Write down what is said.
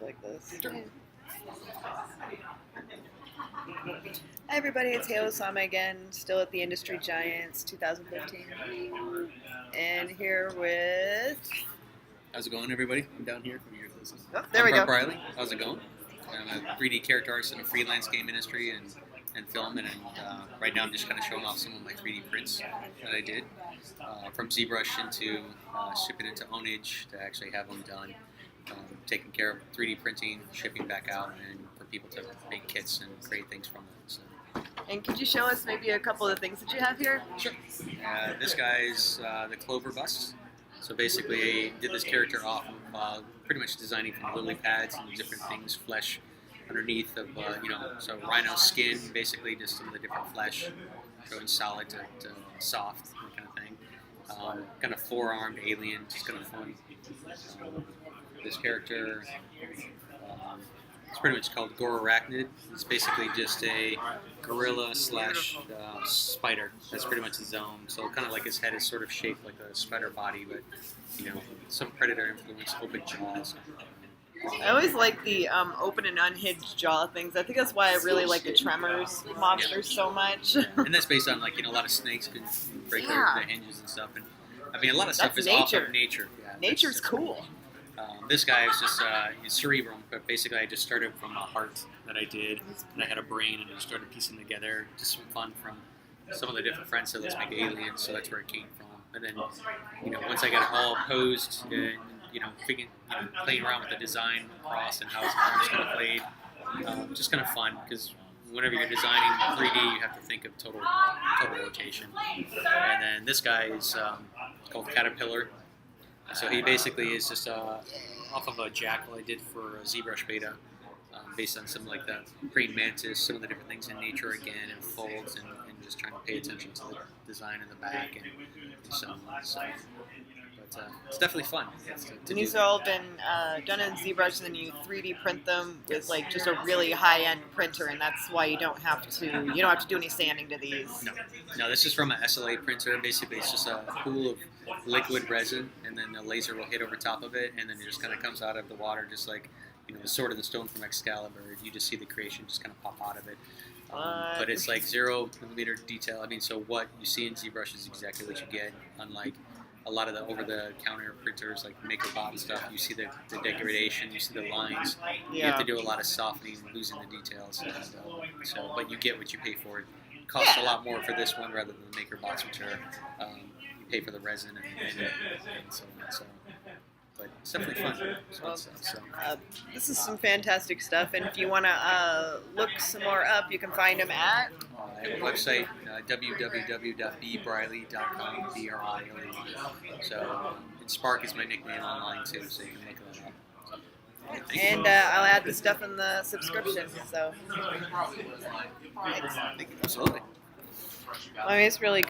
like this. Hi everybody, it's Halo Sama again, still at the Industry Giants 2015. And here with... How's it going, everybody? I'm down here from your business. Oh, there we go. I'm Brett Briley. How's it going? I'm a 3D character artist in the freelance game industry and film, and right now I'm just kind of showing off some of my 3D prints that I did. From ZBrush into shipping into Onage to actually have them done. Taking care of 3D printing, shipping back out, and for people to make kits and create things from it. So. And could you show us maybe a couple of the things that you have here? Sure. This guy's the Clover bust. So basically, I did this character off of pretty much designing from lily pads and different things, flesh underneath of, so rhino skin, basically just some of the different flesh, going solid to soft, that kind of thing. Kind of four-armed alien, just kind of fun. This character, it's pretty much called Gorarachnid. It's basically just a gorilla slash spider. That's pretty much his own. So kind of like his head is sort of shaped like a spider body, but some predator influence, open jaws. I always like the open and unhinged jaw things. I think that's why I really like the Tremors monsters so much. And that's based on a lot of snakes can break their hinges and stuff. And I mean, a lot of stuff is off of nature. Yeah, Nature's cool. This guy is just cerebrum, but basically I just started from a heart that I did, and I had a brain, and I started piecing together just some fun from some of the different friends said, let's make aliens, so that's where it came from. And then, once I got it all posed, and, playing around with the design across and how his arms kind of played, just kind of fun, because whenever you're designing 3D, you have to think of total rotation. And then this guy is called Caterpillar. So he basically is just off of a jackal I did for a ZBrush beta, based on some like the praying mantis, some of the different things in nature again, and folds, and just trying to pay attention to the design in the back and so on. So, but it's definitely fun. And these have all been done in ZBrush, and then you 3D print them with like just a really high-end printer, and that's why you don't have to do any sanding to these. No, this is from an SLA printer. Basically, it's just a pool of liquid resin, and then the laser will hit over top of it, and then it just kind of comes out of the water, just like the sword of the stone from Excalibur. You just see the creation just kind of pop out of it. But it's like 0mm detail. I mean, so what you see in ZBrush is exactly what you get, unlike a lot of the over-the-counter printers like MakerBot and stuff. You see the degradation, you see the lines. You have to do a lot of softening, losing the details. And, but you get what you pay for. It costs a lot more for this one rather than the MakerBots, which are you pay for the resin and so on. So, but it's definitely fun. This is some fantastic stuff, and if you want to look some more up, you can find them at... I have a website, www.bbriley.com, B-R-I-L-E. So, and Spark is my nickname online too, so you can look that up. So, and I'll add the stuff in the subscription, so... Thanks. Absolutely. I mean, it's really